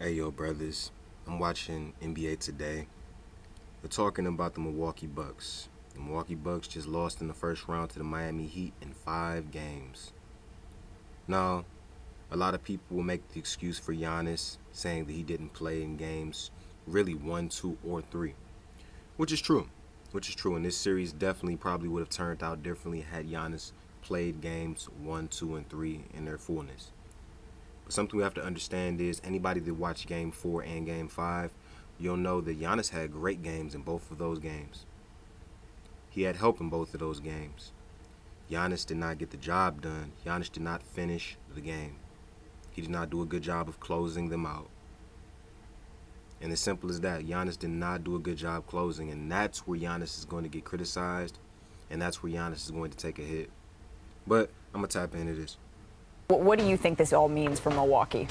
Hey, yo, brothers. I'm watching NBA today. They're talking about the Milwaukee Bucks. The Milwaukee Bucks just lost in the first round to the Miami Heat in 5 games. Now, a lot of people will make the excuse for Giannis, saying that he didn't play in games really 1, 2, or 3, which is true. Which is true. And this series definitely probably would have turned out differently had Giannis played games 1, 2, and 3 in their fullness. But something we have to understand is anybody that watched Game 4 and Game 5, you'll know that Giannis had great games in both of those games. He had help in both of those games. Giannis did not get the job done. Giannis did not finish the game. He did not do a good job of closing them out. And as simple as that, Giannis did not do a good job closing, and that's where Giannis is going to get criticized, and that's where Giannis is going to take a hit. But I'm going to tap into this. What do you think this all means for Milwaukee?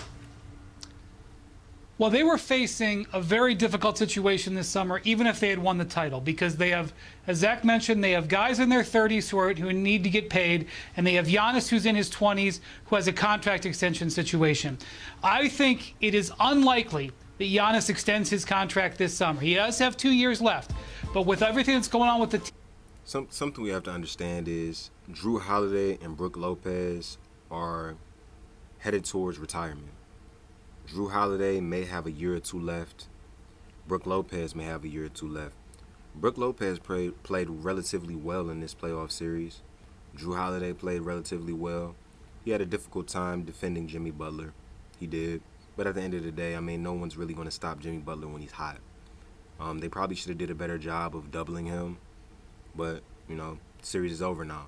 Well, they were facing a very difficult situation this summer, even if they had won the title, because they have, as Zach mentioned, they have guys in their 30s who need to get paid, and they have Giannis who's in his 20s who has a contract extension situation. I think it is unlikely that Giannis extends his contract this summer. He does have 2 years left, but with everything that's going on with the team. Something we have to understand is Jrue Holiday and Brook Lopez are headed towards retirement. Jrue Holiday may have a year or two left. Brook Lopez may have a year or two left. Brook Lopez played relatively well in this playoff series. Jrue Holiday played relatively well. He had a difficult time defending Jimmy Butler. He did. But at the end of the day, I mean, no one's really going to stop Jimmy Butler when he's hot. They probably should have did a better job of doubling him. But, the series is over now.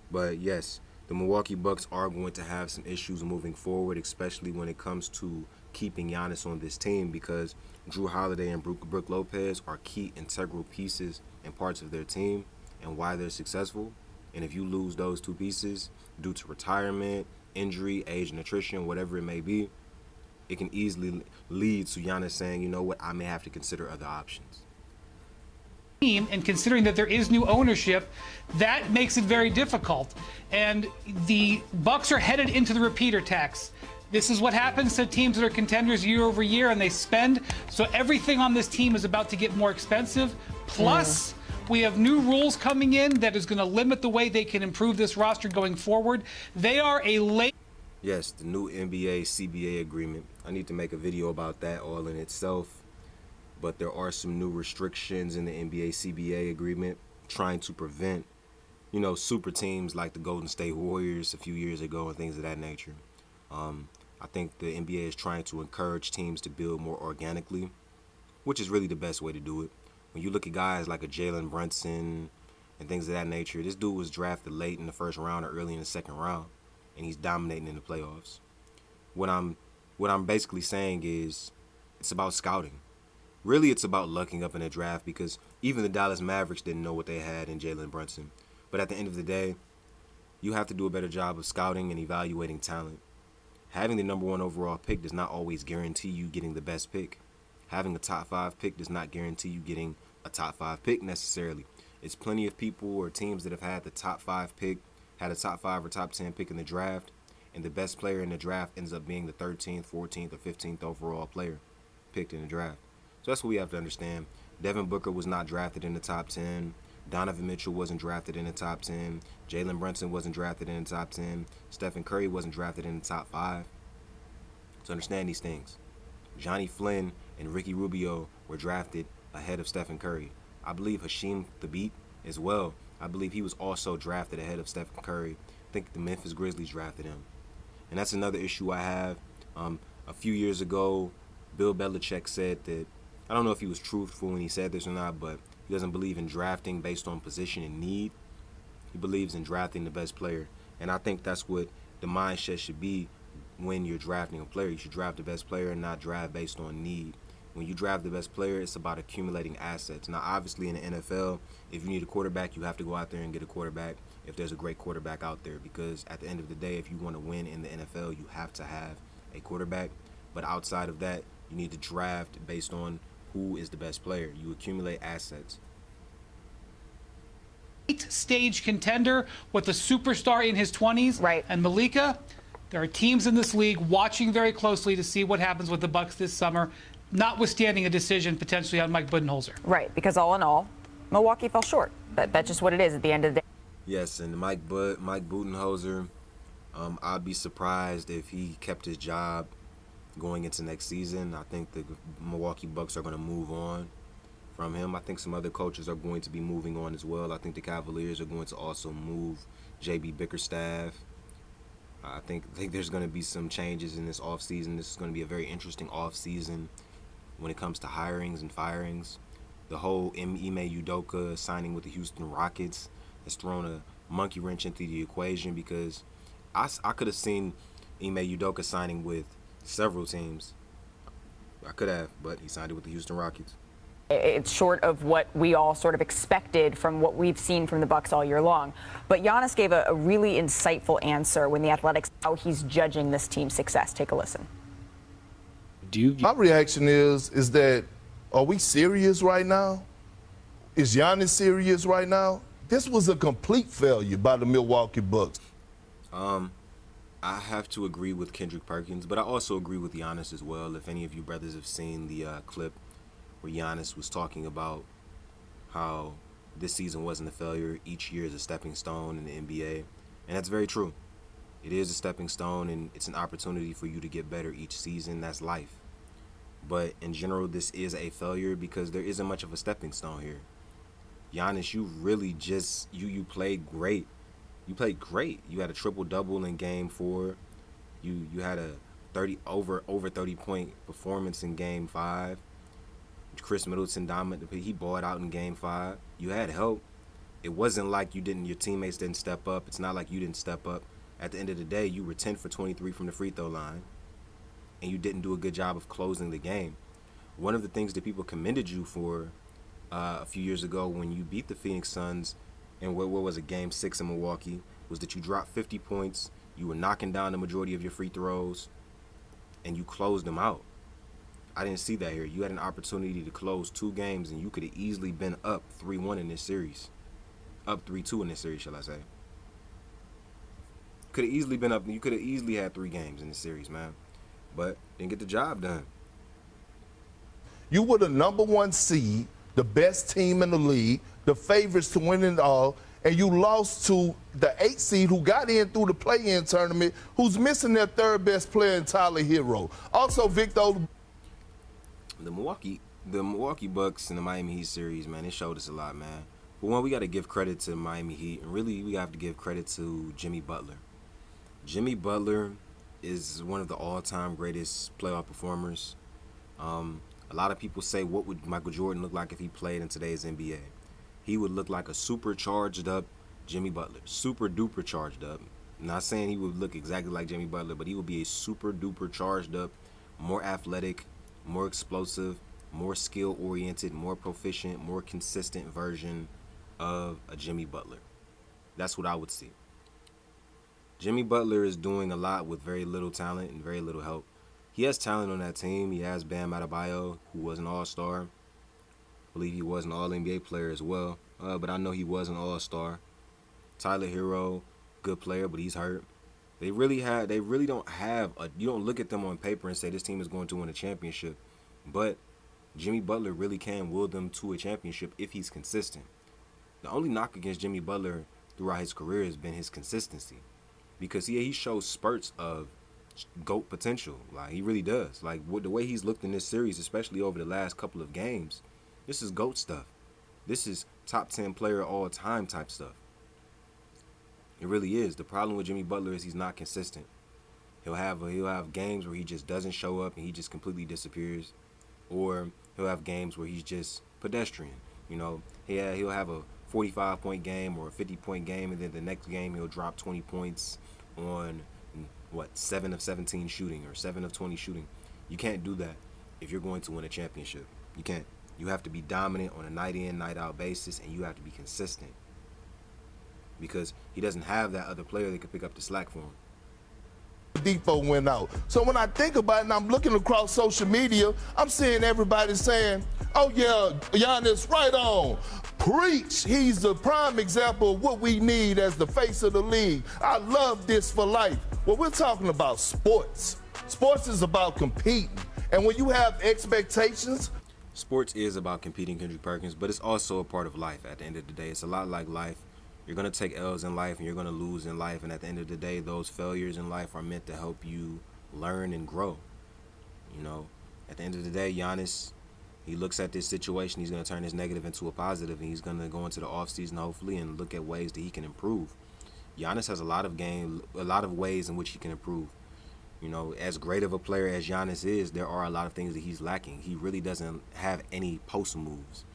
But, yes, the Milwaukee Bucks are going to have some issues moving forward, especially when it comes to keeping Giannis on this team, because Jrue Holiday and Brook Lopez are key integral pieces and parts of their team and why they're successful. And if you lose those two pieces due to retirement, injury, age, and attrition, whatever it may be, it can easily lead to Giannis saying, you know what, I may have to consider other options. And considering that there is new ownership, that makes it very difficult. And the Bucks are headed into the repeater tax. This is what happens to teams that are contenders year over year, and they spend. So everything on this team is about to get more expensive. Plus, we have new rules coming in that is going to limit the way they can improve this roster going forward. They are a late. Yes, the new NBA CBA agreement. I need to make a video about that all in itself. But there are some new restrictions in the NBA CBA agreement trying to prevent, super teams like the Golden State Warriors a few years ago and things of that nature. I think the NBA is trying to encourage teams to build more organically, which is really the best way to do it. When you look at guys like a Jalen Brunson and things of that nature, this dude was drafted late in the first round or early in the second round, and he's dominating in the playoffs. What I'm basically saying is it's about scouting. Really, it's about lucking up in a draft, because even the Dallas Mavericks didn't know what they had in Jalen Brunson. But at the end of the day, you have to do a better job of scouting and evaluating talent. Having the number 1 overall pick does not always guarantee you getting the best pick. Having a top 5 pick does not guarantee you getting a top 5 pick necessarily. It's plenty of people or teams that have had the top 5 pick, had a top 5 or top 10 pick in the draft, and the best player in the draft ends up being the 13th, 14th, or 15th overall player picked in the draft. So that's what we have to understand. Devin Booker was not drafted in the top 10. Donovan Mitchell wasn't drafted in the top 10. Jalen Brunson wasn't drafted in the top 10. Stephen Curry wasn't drafted in the top 5. So understand these things. Johnny Flynn and Ricky Rubio were drafted ahead of Stephen Curry. I believe Hasheem Thabeet as well. I believe he was also drafted ahead of Stephen Curry. I think the Memphis Grizzlies drafted him. And that's another issue I have. A few years ago, Bill Belichick said that, I don't know if he was truthful when he said this or not, but he doesn't believe in drafting based on position and need. He believes in drafting the best player. And I think that's what the mindset should be when you're drafting a player. You should draft the best player and not draft based on need. When you draft the best player, it's about accumulating assets. Now, obviously, in the NFL, if you need a quarterback, you have to go out there and get a quarterback if there's a great quarterback out there. Because at the end of the day, if you want to win in the NFL, you have to have a quarterback. But outside of that, you need to draft based on who is the best player. You accumulate assets. Stage contender with a superstar in his 20s. Right. And Malika, There are teams in this league watching very closely to see what happens with the Bucks this summer, notwithstanding a decision potentially on Mike Budenholzer. Right, because all in all, Milwaukee fell short. That's just what it is at the end of the day. Yes, and Mike Budenholzer, I'd be surprised if he kept his job going into next season. I think the Milwaukee Bucks are going to move on from him. I think some other coaches are going to be moving on as well. I think the Cavaliers are going to also move JB Bickerstaff. I think there's going to be some changes in this offseason. This is going to be a very interesting offseason when it comes to hirings and firings. The whole Ime Udoka signing with the Houston Rockets has thrown a monkey wrench into the equation, because I could have seen Ime Udoka signing with several teams. I could have, but he signed it with the Houston Rockets. It's short of what we all sort of expected from what we've seen from the Bucks all year long. But Giannis gave a really insightful answer when the Athletics how he's judging this team's success. Take a listen. My reaction is that, are we serious right now? Is Giannis serious right now? This was a complete failure by the Milwaukee Bucks. I have to agree with Kendrick Perkins, but I also agree with Giannis as well. If any of you brothers have seen the clip where Giannis was talking about how this season wasn't a failure, each year is a stepping stone in the NBA, and that's very true. It is a stepping stone, and it's an opportunity for you to get better each season. That's life. But in general, this is a failure because there isn't much of a stepping stone here. Giannis, you really just you played great. You played great. You had a triple-double in Game 4. You had a over 30-point performance in Game 5. Chris Middleton dominated. He balled out in Game 5. You had help. It wasn't like your teammates didn't step up. It's not like you didn't step up. At the end of the day, you were 10 for 23 from the free throw line, and you didn't do a good job of closing the game. One of the things that people commended you for a few years ago when you beat the Phoenix Suns in what was it, Game 6 in Milwaukee, was that you dropped 50 points, you were knocking down the majority of your free throws, and you closed them out. I didn't see that here. You had an opportunity to close 2 games, and you could have easily been up 3-1 in this series. Up 3-2 in this series, shall I say. Could have easily been up. You could have easily had 3 games in this series, man. But didn't get the job done. You were the #1 seed, the best team in the league, the favorites to win it all, and you lost to the 8 seed who got in through the play-in tournament, who's missing their 3rd best player in Tyler Hero. Also, Victor. The Milwaukee Bucks and the Miami Heat series, man, it showed us a lot, man. But one, we got to give credit to Miami Heat, and really we have to give credit to Jimmy Butler. Jimmy Butler is one of the all-time greatest playoff performers. A lot of people say, what would Michael Jordan look like if he played in today's NBA? He would look like a super charged up Jimmy Butler. Super duper charged up. I'm not saying he would look exactly like Jimmy Butler, but he would be a super duper charged up, more athletic, more explosive, more skill oriented, more proficient, more consistent version of a Jimmy Butler. That's what I would see. Jimmy Butler is doing a lot with very little talent and very little help. He has talent on that team. He has Bam Adebayo, who was an all-star. I believe he was an all-NBA player as well. But I know he was an all-star. Tyler Hero, good player, but he's hurt. They really don't have you don't look at them on paper and say this team is going to win a championship. But Jimmy Butler really can will them to a championship if he's consistent. The only knock against Jimmy Butler throughout his career has been his consistency. Because he shows spurts of GOAT potential. Like, he really does. Like, the way he's looked in this series, especially over the last couple of games, this is GOAT stuff. This is top 10 player all time type stuff. It really is. The problem with Jimmy Butler is he's not consistent. He'll have games where he just doesn't show up and he just completely disappears, or he'll have games where he's just pedestrian. You know, he'll have a 45-point game or a 50-point game, and then the next game he'll drop 20 points on 7 of 17 shooting or 7 of 20 shooting. You can't do that if you're going to win a championship. You can't. You have to be dominant on a night in, night out basis, and you have to be consistent. Because he doesn't have that other player that could pick up the slack for him. Depot went out. So when I think about it and I'm looking across social media, I'm seeing everybody saying, oh yeah, Giannis, right on. Preach. He's the prime example of what we need as the face of the league. I love this for life. Well, we're talking about sports. Sports is about competing. And when you have expectations, Sports is about competing, Kendrick Perkins, but it's also a part of life at the end of the day. It's a lot like life. You're going to take L's in life and you're going to lose in life. And at the end of the day, those failures in life are meant to help you learn and grow. You know, at the end of the day, Giannis, he looks at this situation, he's going to turn his negative into a positive, and he's going to go into the offseason hopefully and look at ways that he can improve. Giannis has a lot of ways in which he can improve. You know, as great of a player as Giannis is, there are a lot of things that he's lacking. He really doesn't have any post moves.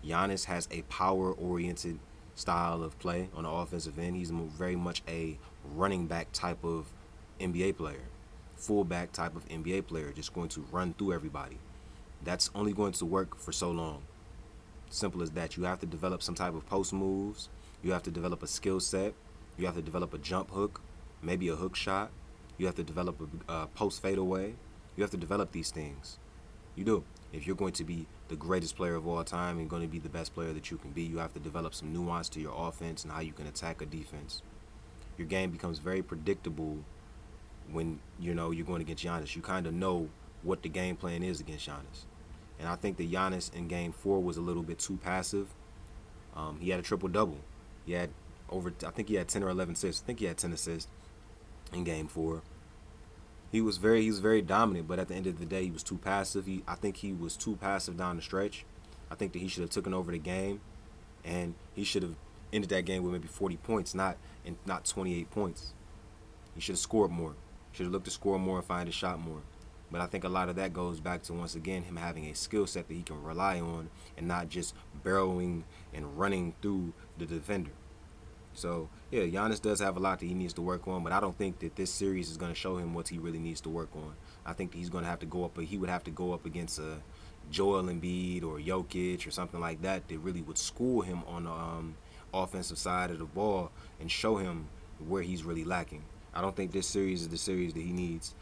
Giannis has a power-oriented style of play on the offensive end. He's very much a running back type of NBA player, fullback type of NBA player, just going to run through everybody. That's only going to work for so long. Simple as that. You have to develop some type of post moves. You have to develop a skill set. You have to develop a jump hook, maybe a hook shot. You have to develop a post fadeaway. You have to develop these things. You do. If you're going to be the greatest player of all time and going to be the best player that you can be, you have to develop some nuance to your offense and how you can attack a defense. Your game becomes very predictable when you know you're going against Giannis. You kind of know what the game plan is against Giannis. And I think that Giannis in Game 4 was a little bit too passive. He had a triple-double. I think he had 10 or 11 assists. I think he had 10 assists in Game 4. He was very dominant, but at the end of the day, he was too passive. I think he was too passive down the stretch. I think that he should have taken over the game, and he should have ended that game with maybe 40 points, not 28 points. He should have scored more. Should have looked to score more and find a shot more. But I think a lot of that goes back to, once again, him having a skill set that he can rely on and not just barreling and running through the defender. So, yeah, Giannis does have a lot that he needs to work on, but I don't think that this series is going to show him what he really needs to work on. I think that he's going to have to go up, but he would have to go up against a Joel Embiid or Jokic or something like that really would school him on the offensive side of the ball and show him where he's really lacking. I don't think this series is the series that he needs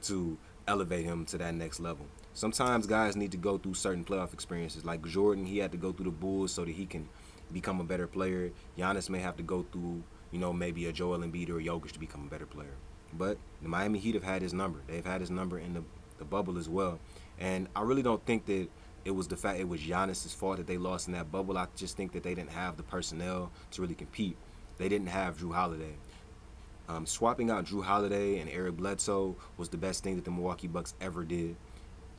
to elevate him to that next level. Sometimes guys need to go through certain playoff experiences. Like Jordan, he had to go through the Bulls so that he can become a better player. Giannis may have to go through, maybe a Joel Embiid or a Jokic to become a better player. But the Miami Heat have had his number. They've had his number in the bubble as well. And I really don't think that it was Giannis' fault that they lost in that bubble. I just think that they didn't have the personnel to really compete. They didn't have Drew Holiday. Swapping out Drew Holiday and Eric Bledsoe was the best thing that the Milwaukee Bucks ever did.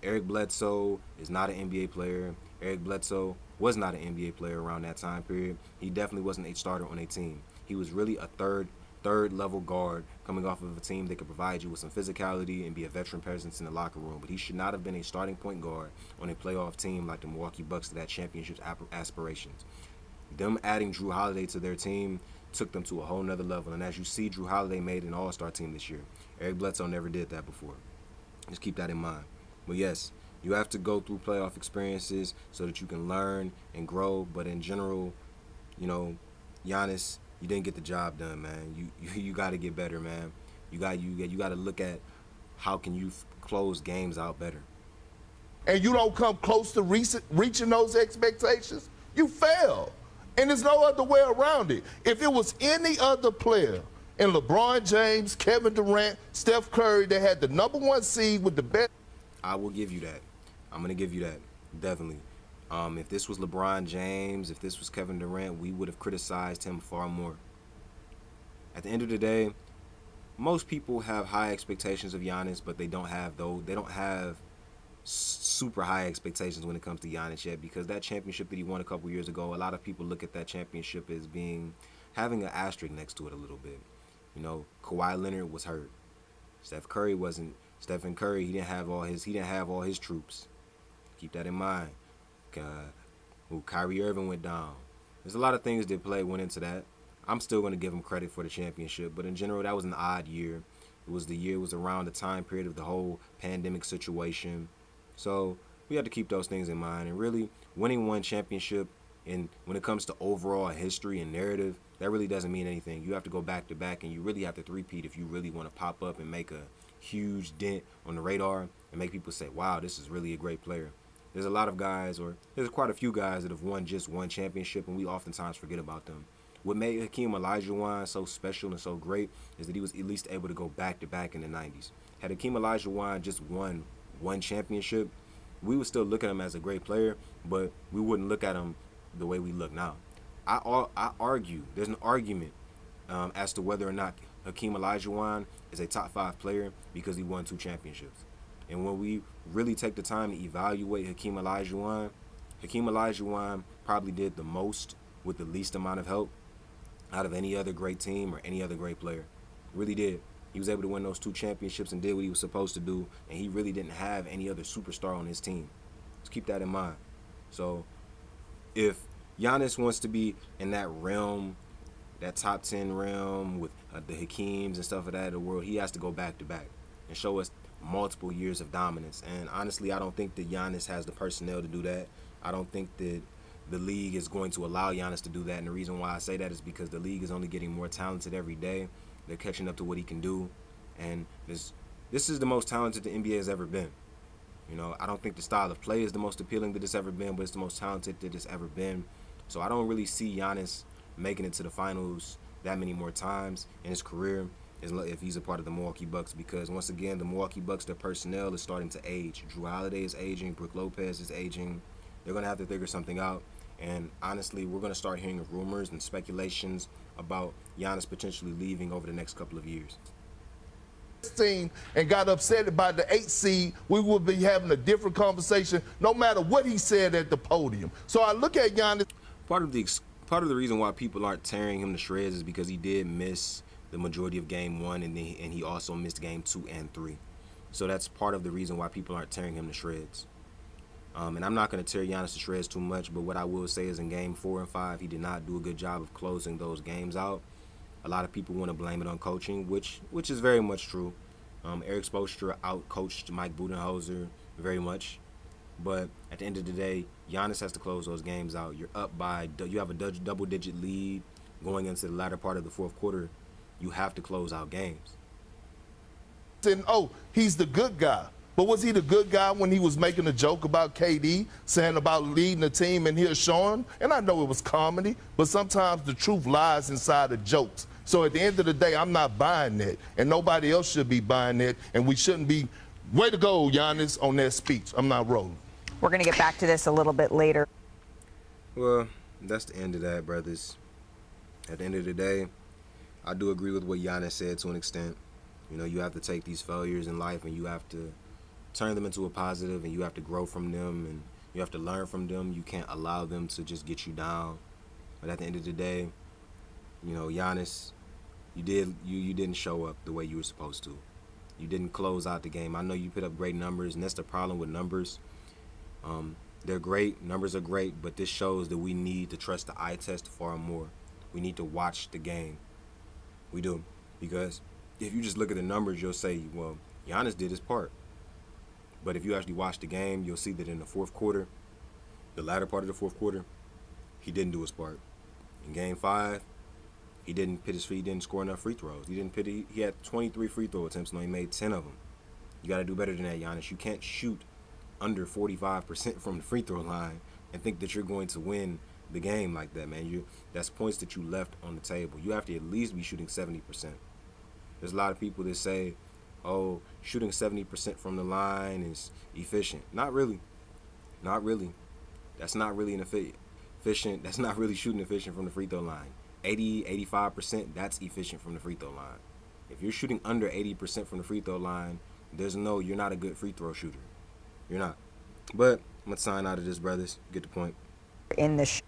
Eric Bledsoe is not an NBA player. Eric Bledsoe was not an NBA player around that time period. He definitely wasn't a starter on a team. He was really a third level guard coming off of a team that could provide you with some physicality and be a veteran presence in the locker room. But he should not have been a starting point guard on a playoff team like the Milwaukee Bucks that had championship aspirations. Them adding Drew Holiday to their team took them to a whole nother level. And as you see, Drew Holiday made an all-star team this year. Eric Bledsoe never did that before. Just keep that in mind. But yes, you have to go through playoff experiences so that you can learn and grow. But in general, Giannis, you didn't get the job done, man. You got to get better, man. You got to look at how can you close games out better. and you don't come close to reaching those expectations, you fail. And there's no other way around it. If it was any other player, and LeBron James, Kevin Durant, Steph Curry, they had the #1 seed with the best. I will give you that. I'm going to give you that, definitely. If this was LeBron James, if this was Kevin Durant, we would have criticized him far more. At the end of the day, most people have high expectations of Giannis, but they don't have super high expectations when it comes to Giannis yet, because that championship that he won a couple years ago, a lot of people look at that championship as having an asterisk next to it a little bit. Kawhi Leonard was hurt. Stephen Curry, he didn't have all his troops. Keep that in mind. Kyrie Irving went down. There's a lot of things that went into that. I'm still going to give him credit for the championship, but in general, that was an odd year. It was around the time period of the whole pandemic situation. So we have to keep those things in mind. And really, winning one championship, and when it comes to overall history and narrative, that really doesn't mean anything. You have to go back to back, and you really have to three-peat if you really want to pop up and make a huge dent on the radar and make people say, wow, this is really a great player. There's quite a few guys that have won just one championship, and we oftentimes forget about them. What made Hakeem Olajuwon so special and so great is that he was at least able to go back-to-back in the 90s. Had Hakeem Olajuwon just won one championship, we would still look at him as a great player, but we wouldn't look at him the way we look now. I argue, there's an argument as to whether or not Hakeem Olajuwon is a top 5 player because he won 2 championships. And when we really take the time to evaluate Hakeem Olajuwon probably did the most with the least amount of help out of any other great team or any other great player. Really did. He was able to win those 2 championships and did what he was supposed to do, and he really didn't have any other superstar on his team. Let's keep that in mind. So if Giannis wants to be in that realm, that top 10 realm with the Hakeems and stuff of that in the world, he has to go back-to-back and show us multiple years of dominance. And honestly, I don't think that Giannis has the personnel to do that. I don't think that the league is going to allow Giannis to do that. And the reason why I say that is because the league is only getting more talented every day. They're catching up to what he can do. And this is the most talented the NBA has ever been. You know, I don't think the style of play is the most appealing that it's ever been, but it's the most talented that it's ever been. So I don't really see Giannis making it to the finals that many more times in his career if he's a part of the Milwaukee Bucks, because once again, the Milwaukee Bucks, their personnel is starting to age. Drew Holiday is aging, Brook Lopez is aging. They're going to have to figure something out. And honestly, we're going to start hearing rumors and speculations about Giannis potentially leaving over the next couple of years. Team and got upset about the 8 seed, we would be having a different conversation no matter what he said at the podium. So I look at Giannis. Part of the reason why people aren't tearing him to shreds is because he did miss the majority of game 1, and he also missed game 2 and 3. So that's part of the reason why people aren't tearing him to shreds. And I'm not going to tear Giannis to shreds too much, but what I will say is in game 4 and 5, he did not do a good job of closing those games out. A lot of people want to blame it on coaching, which is very much true. Eric Spoelstra out-coached Mike Budenholzer very much. But at the end of the day, Giannis has to close those games out. You have a double-digit lead going into the latter part of the fourth quarter. You have to close out games. And, he's the good guy. But was he the good guy when he was making a joke about KD, saying about leading the team and he'll show him? And I know it was comedy, but sometimes the truth lies inside of jokes. So at the end of the day, I'm not buying that, and nobody else should be buying that, and we shouldn't be, way to go, Giannis, on that speech. I'm not rolling. We're going to get back to this a little bit later. Well, that's the end of that, brothers. At the end of the day, I do agree with what Giannis said to an extent. You know, you have to take these failures in life and you have to turn them into a positive, and you have to grow from them, and you have to learn from them. You can't allow them to just get you down. But at the end of the day, you know, Giannis, you didn't show up the way you were supposed to. You didn't close out the game. I know you put up great numbers, and that's the problem with numbers. They're great. Numbers are great, but this shows that we need to trust the eye test far more. We need to watch the game. We do. Because if you just look at the numbers, you'll say, well, Giannis did his part. But if you actually watch the game, you'll see that in the fourth quarter, the latter part of the fourth quarter, he didn't do his part. In game 5, he didn't put his feet, he didn't score enough free throws. He had 23 free throw attempts, and he made 10 of them. You got to do better than that, Giannis. You can't shoot under 45% from the free throw line and think that you're going to win the game like that, man. That's points that you left on the table. You have to at least be shooting 70%. There's a lot of people that say, oh, shooting 70% from the line is efficient. Not really. Not really. That's not really efficient. That's not really shooting efficient from the free throw line. 80, 85%, that's efficient from the free throw line. If you're shooting under 80% from the free throw line, you're not a good free throw shooter. You're not. But I'm going to sign out of this, brothers. Get the point. In the